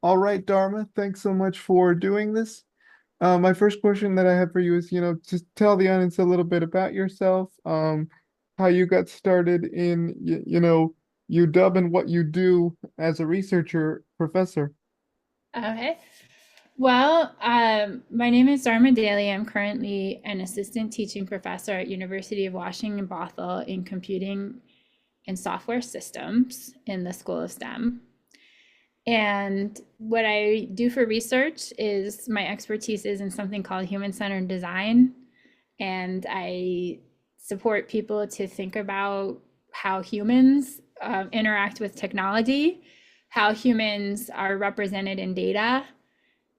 All right, Dharma, thanks so much for doing this. My first question that I have for you is, just tell the audience a little bit about yourself, how you got started in, UW and what you do as a researcher professor. Okay. Well, my name is Dharma Dailey. I'm currently an assistant teaching professor at University of Washington Bothell in computing and software systems in the School of STEM. And what I do for research is my expertise is in something called human-centered design. And I support people to think about how humans interact with technology, how humans are represented in data,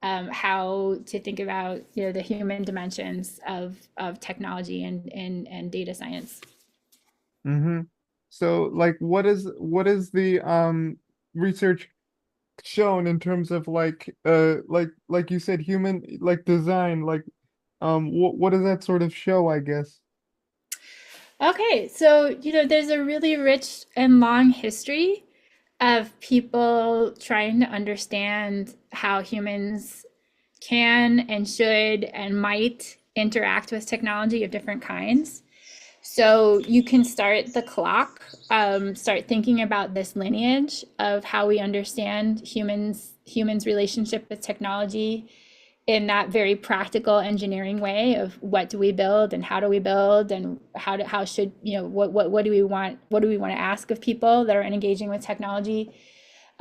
how to think about the human dimensions of technology and data science. Mm-hmm. So, like, what is the research shown in terms of like you said, human like design, like what does that sort of show, I guess? Okay, so there's a really rich and long history of people trying to understand how humans can and should and might interact with technology of different kinds. So you can start the clock, start thinking about this lineage of how we understand humans' relationship with technology in that very practical engineering way of what do we build and how do we build and how should what do we want to ask of people that are engaging with technology.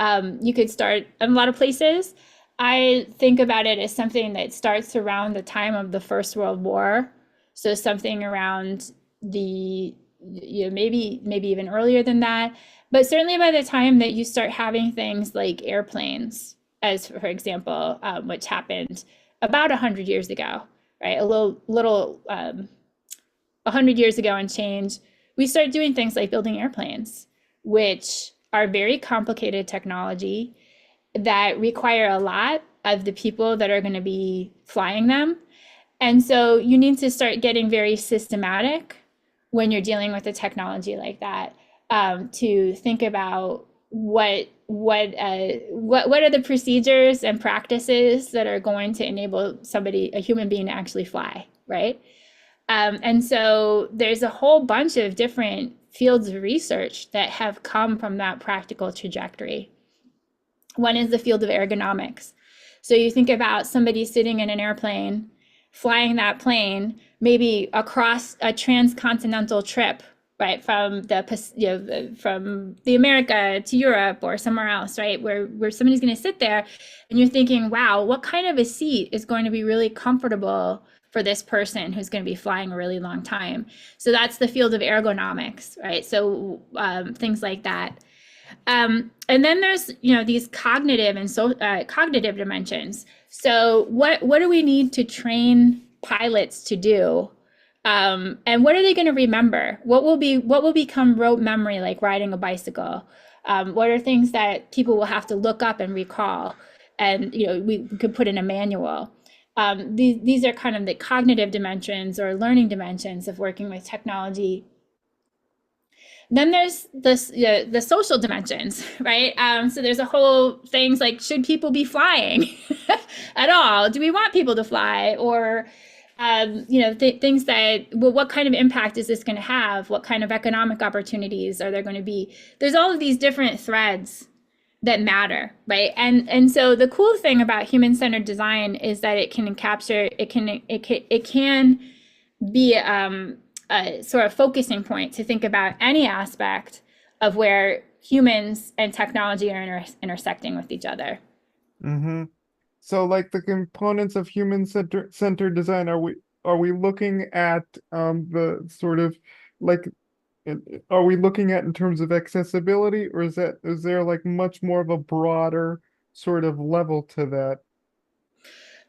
You could start in a lot of places. I think about it as something that starts around the time of the First World War. So something around the, maybe even earlier than that. But certainly by the time that you start having things like airplanes, as for example, which happened about 100 years ago, right? A 100 years ago and change, we start doing things like building airplanes, which are very complicated technology that require a lot of the people that are going to be flying them. And so you need to start getting very systematic when you're dealing with a technology like that, to think about what are the procedures and practices that are going to enable a human being, to actually fly, right? And so there's a whole bunch of different fields of research that have come from that practical trajectory. One is the field of ergonomics. So you think about somebody sitting in an airplane, flying that plane, maybe across a transcontinental trip, right, from from the America to Europe or somewhere else, right, where somebody's going to sit there, and you're thinking, wow, what kind of a seat is going to be really comfortable for this person who's going to be flying a really long time. So that's the field of ergonomics, right? So things like that. And then there's these cognitive and cognitive dimensions. So what do we need to train pilots to do? And what are they going to remember? What will become rote memory, like riding a bicycle? What are things that people will have to look up and recall? And we could put in a manual. These are kind of the cognitive dimensions or learning dimensions of working with technology. Then there's the social dimensions, right? So there's a whole things like, should people be flying at all? Do we want people to fly? Or things that, well, what kind of impact is this going to have? What kind of economic opportunities are there going to be? There's all of these different threads that matter, right? And so the cool thing about human-centered design is that it can be a sort of focusing point to think about any aspect of where humans and technology are intersecting with each other. Mm-hmm. So, like the components of human centered design, are we looking at the sort of like are we looking at in terms of accessibility, or is there like much more of a broader sort of level to that?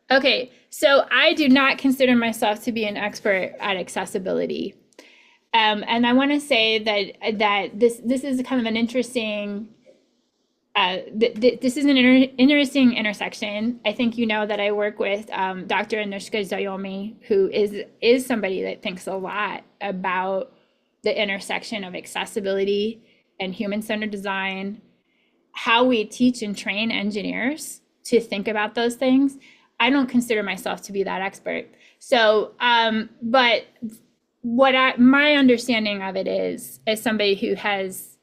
Okay, so I do not consider myself to be an expert at accessibility. And I want to say that this is kind of an interesting this is an interesting intersection. I think that I work with Dr. Anushka Zayomi, who is somebody that thinks a lot about the intersection of accessibility and human-centered design, how we teach and train engineers to think about those things. I don't consider myself to be that expert. So, but my understanding of it is, as somebody who has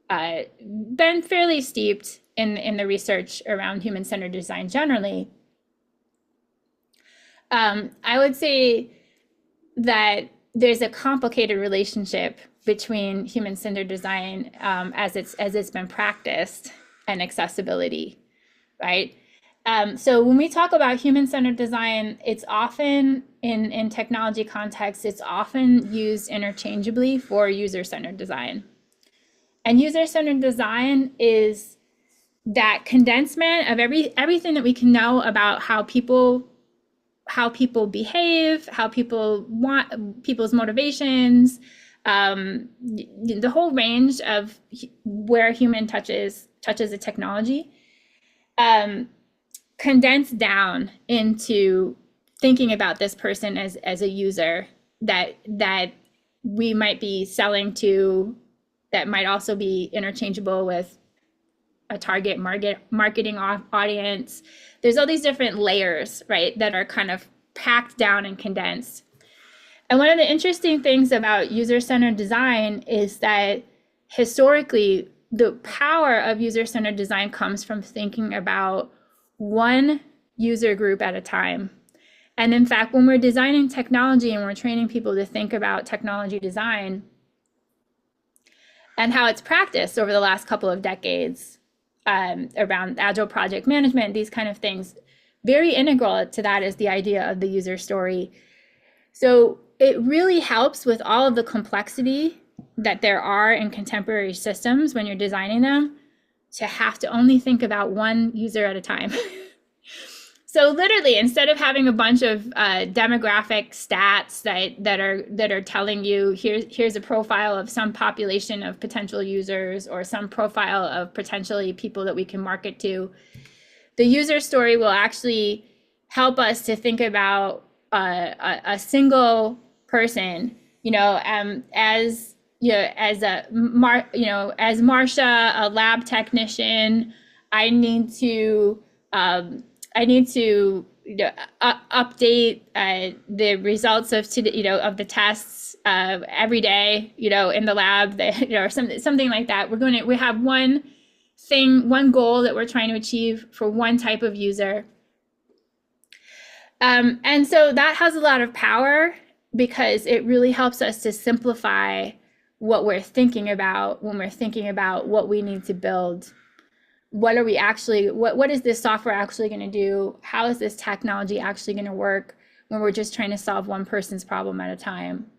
been fairly steeped in the research around human-centered design generally, I would say that there's a complicated relationship between human-centered design as it's been practiced and accessibility, right? So when we talk about human-centered design, it's often in technology context, it's often used interchangeably for user-centered design. And user-centered design is that condensement of everything that we can know about how people behave, how people want, people's motivations, the whole range of where human touches a technology, condensed down into thinking about this person as a user that we might be selling to, that might also be interchangeable with a target marketing audience. There's all these different layers, right, that are kind of packed down and condensed. And one of the interesting things about user-centered design is that historically, the power of user-centered design comes from thinking about one user group at a time. And in fact, when we're designing technology and we're training people to think about technology design and how it's practiced over the last couple of decades, around agile project management, these kind of things, very integral to that is the idea of the user story. So it really helps with all of the complexity that there are in contemporary systems when you're designing them, to have to only think about one user at a time. So literally, instead of having a bunch of demographic stats that are telling you here's a profile of some population of potential users, or some profile of potentially people that we can market to, the user story will actually help us to think about a single person, as as as Marcia, a lab technician. I need to update the results of of the tests every day, in the lab, or something like that. We have one goal that we're trying to achieve for one type of user. And so that has a lot of power, because it really helps us to simplify what we're thinking about when we're thinking about what we need to build. What is this software actually going to do? How is this technology actually going to work when we're just trying to solve one person's problem at a time?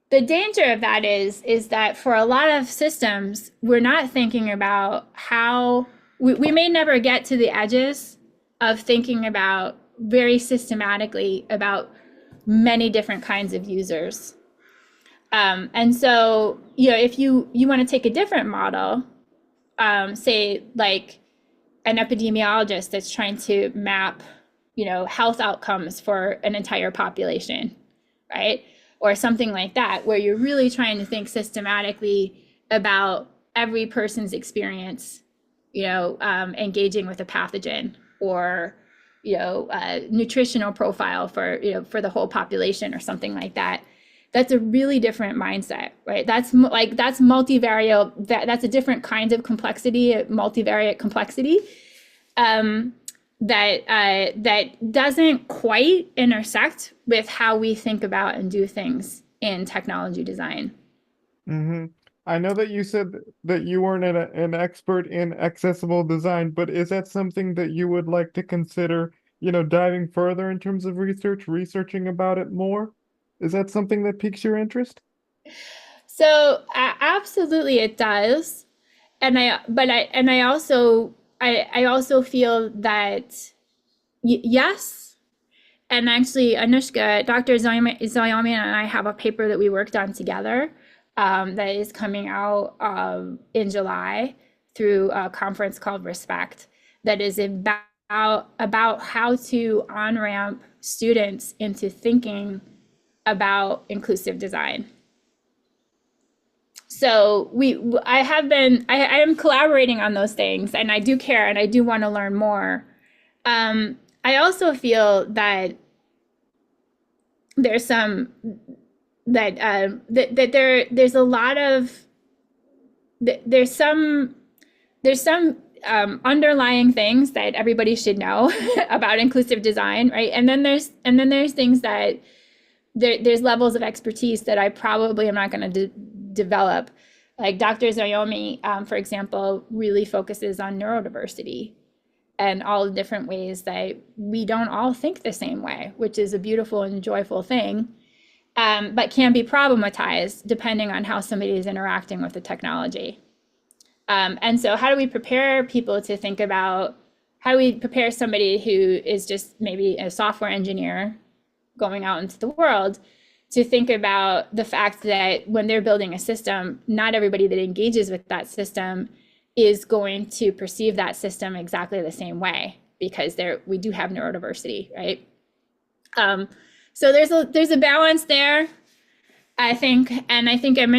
The danger of that is that for a lot of systems, we're not thinking about how we may never get to the edges of thinking about very systematically about many different kinds of users. And so, if you want to take a different model, say like an epidemiologist that's trying to map, health outcomes for an entire population, right? Or something like that, where you're really trying to think systematically about every person's experience, engaging with a pathogen, or, a nutritional profile for, for the whole population or something like that. That's a really different mindset, right? That's multivariate. That's a different kind of complexity, multivariate complexity, that doesn't quite intersect with how we think about and do things in technology design. Mm-hmm. I know that you said that you weren't an expert in accessible design, but is that something that you would like to consider, diving further in terms of researching about it more? Is that something that piques your interest? So absolutely it does. I also feel that yes. And actually, Anushka, Dr. Zayami and I have a paper that we worked on together, that is coming out in July through a conference called Respect, that is about how to on-ramp students into thinking about inclusive design. So I am collaborating on those things, and I do care, and I do want to learn more. I also feel that there's some there's a lot of there's some underlying things that everybody should know about inclusive design, right? And then there's things that there's levels of expertise that I probably am not going to develop. Like Dr. Zayomi, for example, really focuses on neurodiversity and all the different ways that we don't all think the same way, which is a beautiful and joyful thing, but can be problematized depending on how somebody is interacting with the technology. And so, how do we prepare people to think about how do we prepare somebody who is just maybe a software engineer going out into the world to think about the fact that when they're building a system, not everybody that engages with that system is going to perceive that system exactly the same way because we do have neurodiversity, right? So there's a balance there, I think, and I think I'd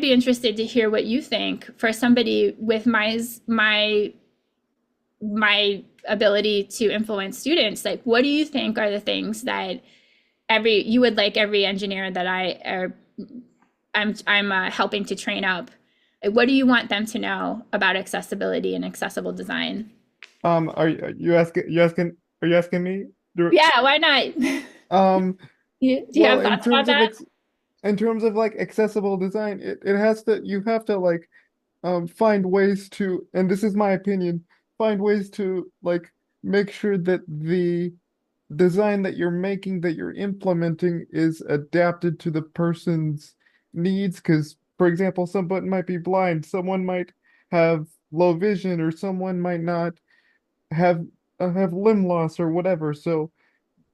be interested to hear what you think for somebody with my ability to influence students. Like, what do you think are the things that you would like every engineer that I'm helping to train up? Like, what do you want them to know about accessibility and accessible design? Are you asking me? Yeah, why not? Um, Do you well, have thoughts about that? in terms of like accessible design, it has to you have to like find ways to, and this is my opinion, find ways to like make sure that the design that you're making, that you're implementing, is adapted to the person's needs. Because, for example, someone might be blind, someone might have low vision, or someone might not have have limb loss or whatever. So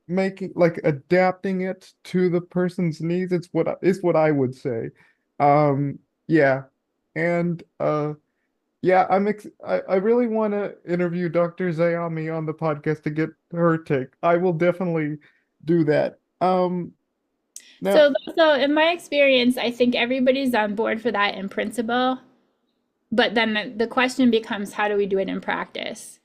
making like adapting it to the person's needs, is what I would say. Yeah. And yeah, I really want to interview Dr. Zayami on the podcast to get her take. I will definitely do that. Now, So in my experience, I think everybody's on board for that in principle, but then the question becomes, how do we do it in practice,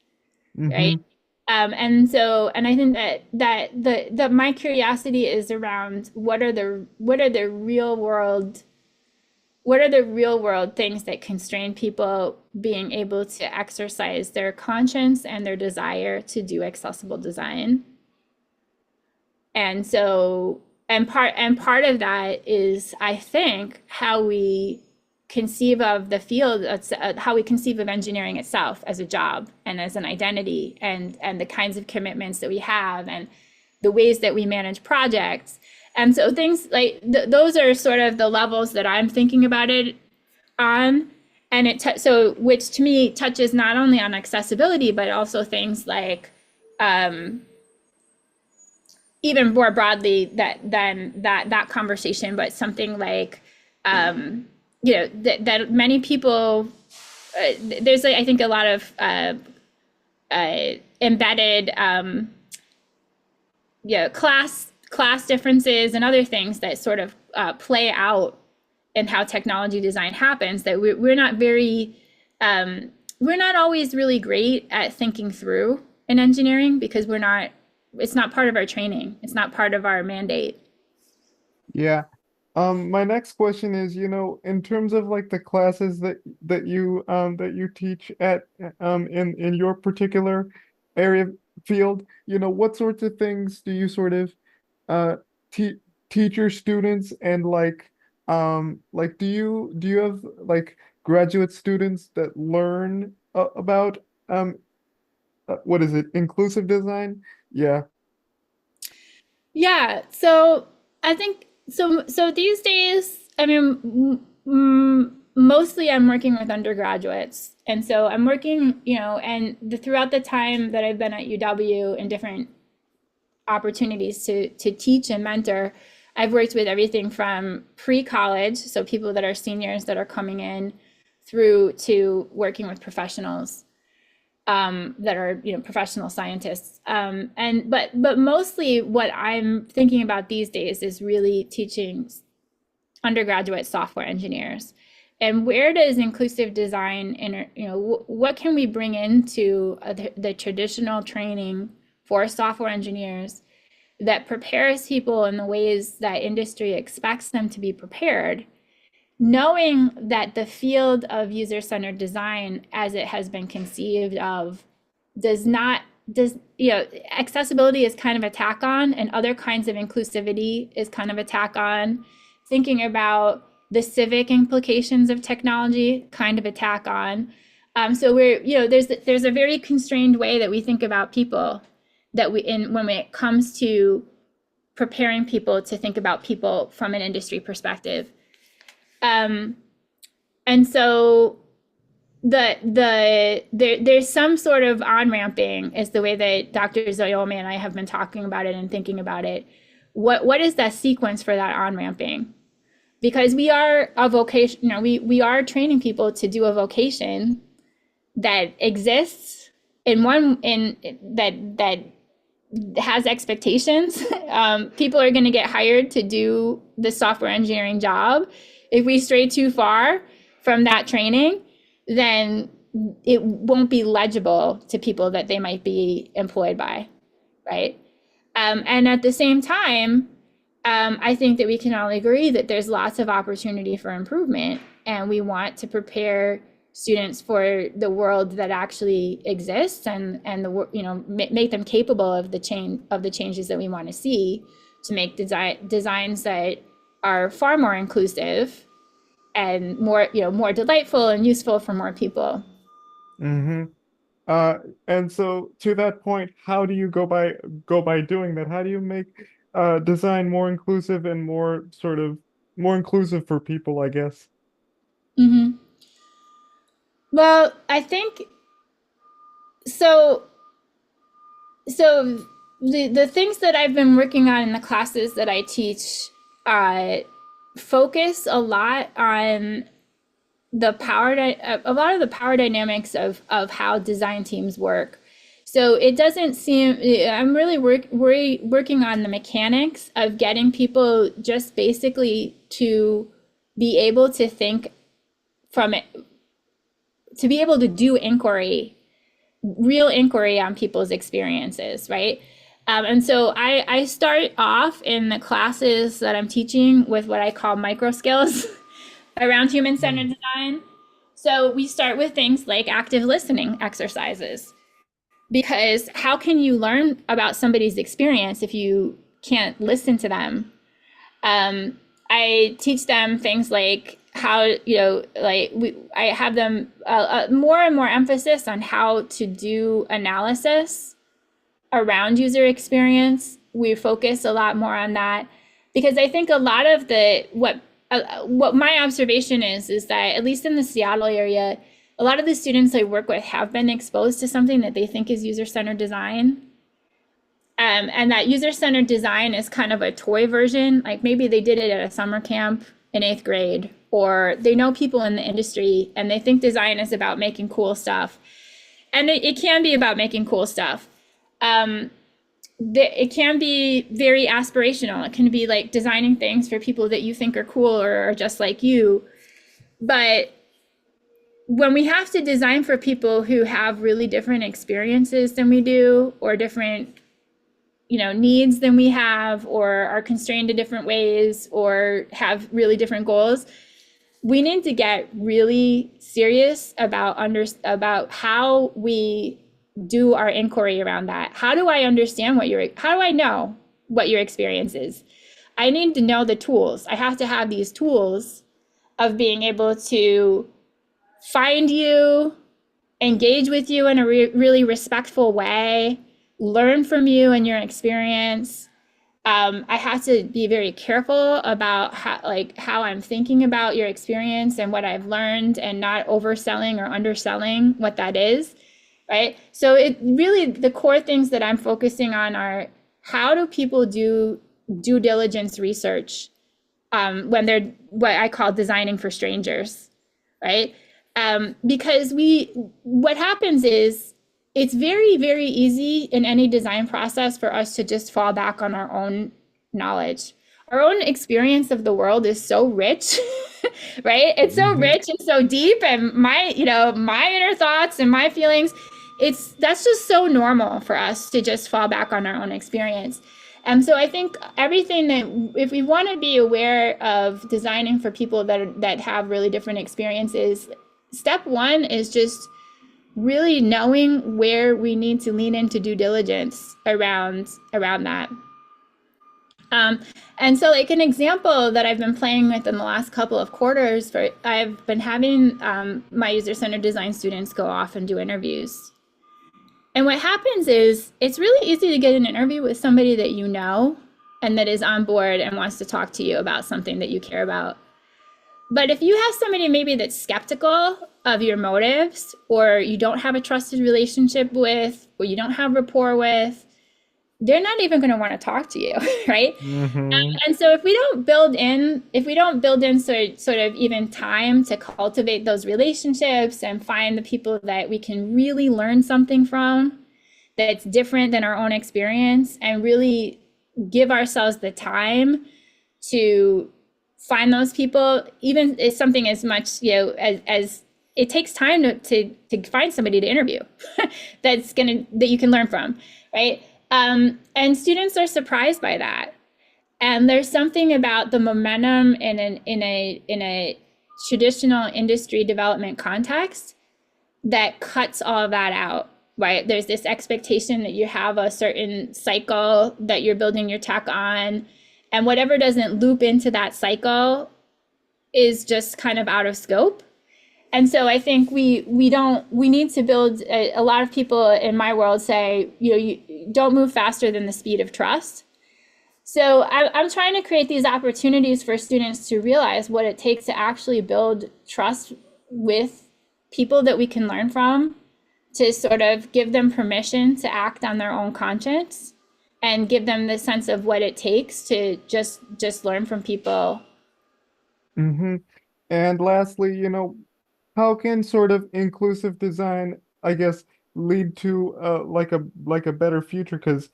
right? hmm And I think that my curiosity is around what are the real world things that constrain people being able to exercise their conscience and their desire to do accessible design. And so, and part of that is, I think, how we conceive of the field, how we conceive of engineering itself as a job and as an identity, and the kinds of commitments that we have, and the ways that we manage projects. And so things like those are sort of the levels that I'm thinking about it on. And so which to me touches not only on accessibility, but also things like even more broadly that conversation, but something like that many people there's I think a lot of embedded class differences and other things that sort of play out in how technology design happens, that we're not always really great at thinking through in engineering because it's not part of our training. It's not part of our mandate. yeah. My next question is, in terms of like the classes that you teach at in your particular area field, what sorts of things do you sort of uh te teach your students? And like do you have like graduate students that learn about what is it, inclusive design? Yeah. Yeah. So I think so these days, I mean, mostly I'm working with undergraduates. And so I'm working, and throughout the time that I've been at UW in different opportunities to teach and mentor, I've worked with everything from pre-college, so people that are seniors that are coming in, through to working with professionals that are professional scientists, but mostly what I'm thinking about these days is really teaching undergraduate software engineers. and where does inclusive design what can we bring into the traditional training for software engineers that prepares people in the ways that industry expects them to be prepared, knowing that the field of user-centered design as it has been conceived of does not does accessibility is kind of a tack on, and other kinds of inclusivity is kind of a tack on. Thinking about the civic implications of technology, kind of a tack on. So we're there's a very constrained way that we think about people that we in when it comes to preparing people to think about people from an industry perspective. And so there's some sort of on-ramping is the way that Dr. Zoyomi and I have been talking about it and thinking about it. What is that sequence for that on-ramping? Because we are a vocation, we are training people to do a vocation that exists that has expectations. People are going to get hired to do the software engineering job. If we stray too far from that training, then it won't be legible to people that they might be employed by, right? And at the same time, I think that we can all agree that there's lots of opportunity for improvement, and we want to prepare students for the world that actually exists, and make them capable of the changes that we want to see, to make designs that are far more inclusive and more delightful and useful for more people. Mm-hmm. And so to that point, how do you go by doing that? How do you make design more inclusive and more inclusive for people, I guess? Mm-hmm. Well, I think so. So the things that I've been working on in the classes that I teach focus a lot on a lot of the power dynamics of how design teams work. So it doesn't seem, I'm really working on the mechanics of getting people just basically to be able to think from it, to be able to do real inquiry on people's experiences, right? And so I start off in the classes that I'm teaching with what I call micro skills around human-centered design. So we start with things like active listening exercises, because how can you learn about somebody's experience if you can't listen to them? I teach them things like how, I have them more and more emphasis on how to do analysis around user experience. We focus a lot more on that, because I think a lot of what my observation is that, at least in the Seattle area, a lot of the students I work with have been exposed to something that they think is user-centered design. And that user-centered design is kind of a toy version. Like maybe they did it at a summer camp in 8th grade, or they know people in the industry and they think design is about making cool stuff. And it can be about making cool stuff. It can be very aspirational. It can be like designing things for people that you think are cool or are just like you. But when we have to design for people who have really different experiences than we do, or different needs than we have, or are constrained in different ways, or have really different goals, we need to get really serious about how we do our inquiry around that. How do I know what your experience is? I need to know the tools. I have to have these tools of being able to find you, engage with you in a really respectful way, learn from you and your experience. I have to be very careful about how I'm thinking about your experience and what I've learned, and not overselling or underselling what that is, right? So the core things that I'm focusing on are, how do people do due diligence research when they're what I call designing for strangers, right? Because what happens is, it's very, very easy in any design process for us to just fall back on our own knowledge. Our own experience of the world is so rich right? It's so Hmm. rich and so deep, and my inner thoughts and my feelings, that's just so normal for us to just fall back on our own experience. And so I think everything that, if we want to be aware of designing for people that have really different experiences, step one is just really knowing where we need to lean into due diligence around that. Um, and so, like an example that I've been playing with in the last couple of quarters, I've been having my user-centered design students go off and do interviews. And what happens is it's really easy to get an interview with somebody that you know and that is on board and wants to talk to you about something that you care about. But if you have somebody maybe that's skeptical of your motives, or you don't have a trusted relationship with, or you don't have rapport with, they're not even going to want to talk to you, right? Hmm. And so if we don't build in sort of even time to cultivate those relationships and find the people that we can really learn something from that's different than our own experience, and really give ourselves the time to find those people, even if something as much, as it takes time to find somebody to interview that you can learn from, right? And students are surprised by that. And there's something about the momentum in a traditional industry development context that cuts all of that out, right? There's this expectation that you have a certain cycle that you're building your tech on, and whatever doesn't loop into that cycle is just kind of out of scope. And so I think we need to build, a lot of people in my world say, you don't move faster than the speed of trust. So I'm trying to create these opportunities for students to realize what it takes to actually build trust with people that we can learn from, to sort of give them permission to act on their own conscience, and give them the sense of what it takes to just learn from people. Hmm. And lastly, how can sort of inclusive design, I guess, lead to like a better future? Because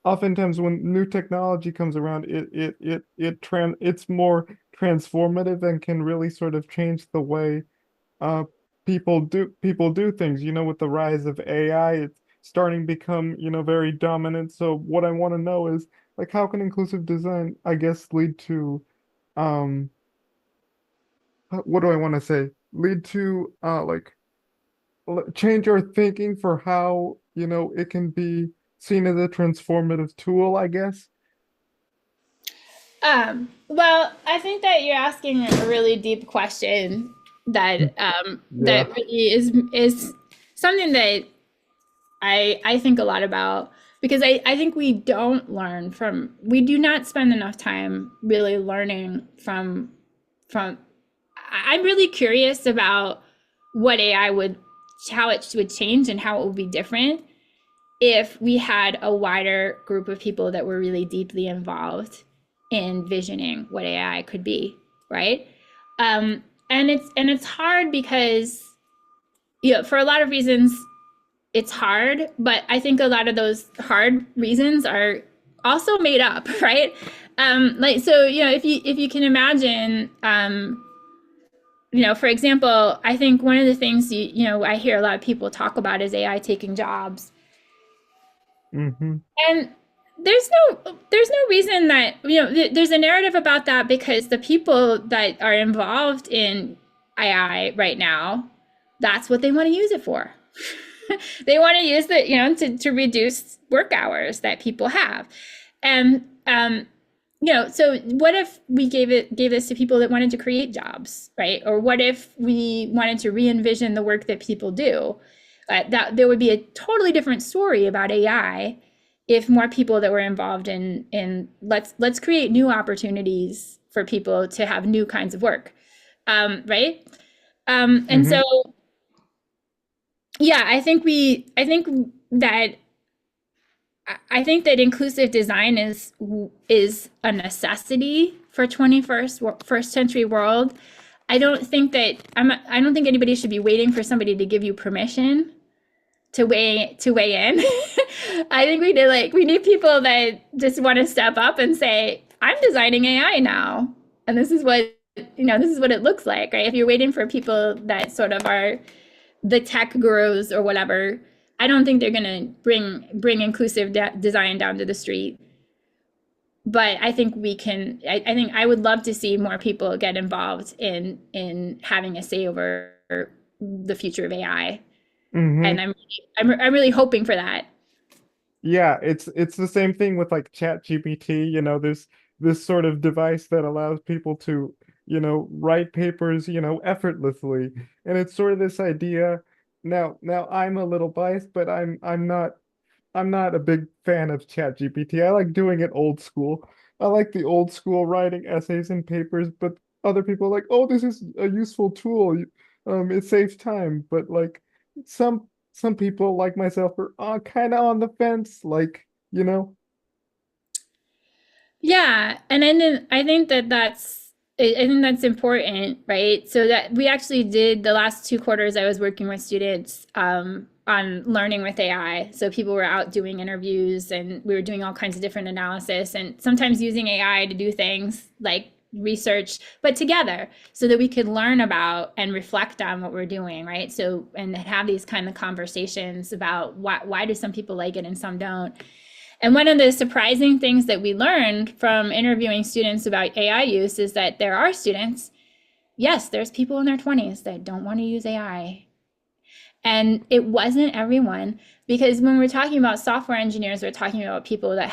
oftentimes when new technology comes around, it's more transformative and can really sort of change the way uh people do things. With the rise of AI, it's starting to become, very dominant. So what I want to know is, like, how can inclusive design, I guess, lead to um what do I want to say? Lead to like change our thinking for how, it can be seen as a transformative tool, I guess. Well, I think that you're asking a really deep question that Yeah. really is something that I think a lot about, because I think we do not spend enough time really learning from I'm really curious about what AI would how it would change and how it would be different if we had a wider group of people that were really deeply involved in visioning what AI could be, right? And it's hard because, for a lot of reasons it's hard, but I think a lot of those hard reasons are also made up, right? Like, so, if you can imagine, for example, I think one of the things I hear a lot of people talk about is AI taking jobs. Hmm. And there's no reason that, there's a narrative about that, because the people that are involved in AI right now, that's what they want to use it for. They want to use it, to reduce work hours that people have. And so what if we gave this to people that wanted to create jobs, right? Or what if we wanted to re-envision the work that people do? That there would be a totally different story about AI if more people that were involved in let's create new opportunities for people to have new kinds of work, right? And Hmm. so, yeah, that I think that inclusive design is a necessity for 21st first century world. I don't think anybody should be waiting for somebody to give you permission to weigh in. I think we need people that just want to step up and say, I'm designing AI now, and this is what this is what it looks like, right? If you're waiting for people that sort of are the tech gurus or whatever, I don't think they're going to bring inclusive design down to the street. But I think we can. I think I would love to see more people get involved in having a say over the future of AI, and Hmm. I'm really hoping for that. Yeah, it's the same thing with like Chat GPT, there's this sort of device that allows people to, write papers, effortlessly. And it's sort of this idea. Now I'm a little biased, but I'm not a big fan of Chat GPT. I like doing it old school. I like the old school writing essays and papers, but other people are like, oh, this is a useful tool. It saves time. But like some people like myself are kind of on the fence, like, you know. Yeah, and then I think I think that's important, right? So that we actually did the last 2 quarters I was working with students on learning with AI. So people were out doing interviews and we were doing all kinds of different analysis and sometimes using AI to do things like research, but together so that we could learn about and reflect on what we're doing, right? So and have these kind of conversations about why do some people like it and some don't. And one of the surprising things that we learned from interviewing students about AI use is that there are students, yes, there's people in their 20s that don't want to use AI. And it wasn't everyone, because when we're talking about software engineers, we're talking about people that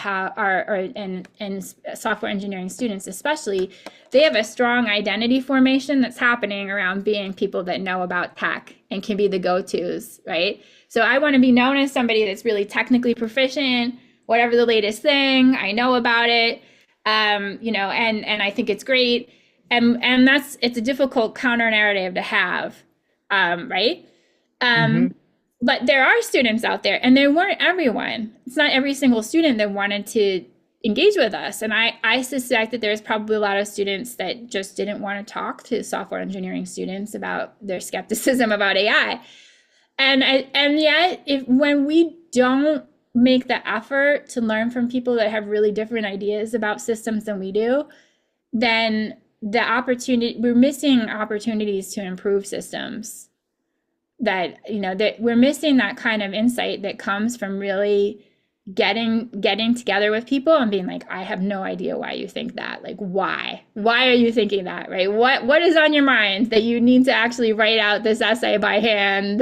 and software engineering students especially, they have a strong identity formation that's happening around being people that know about tech and can be the go-tos, right? So I want to be known as somebody that's really technically proficient, whatever the latest thing, I know about it, and I think it's great, and it's a difficult counter narrative to have, right? Hmm. Um, but there are students out there, and they weren't everyone. It's not every single student that wanted to engage with us. And I suspect that there's probably a lot of students that just didn't want to talk to software engineering students about their skepticism about AI. And yet, if when we don't make the effort to learn from people that have really different ideas about systems than we do, then we're missing opportunities to improve systems that we're missing that kind of insight that comes from really getting together with people and being like, I have no idea why you think that. Like, why are you thinking that, right? What is on your mind that you need to actually write out this essay by hand,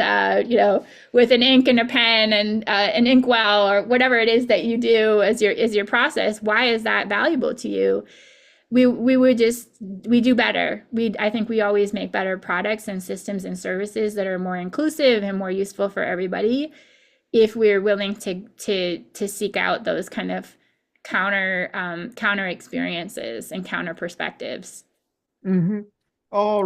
with an ink and a pen and an inkwell or whatever it is that you do as your process? Why is that valuable to you? We do better. I think we always make better products and systems and services that are more inclusive and more useful for everybody if we're willing to seek out those kind of counter experiences and counter perspectives. Hmm. All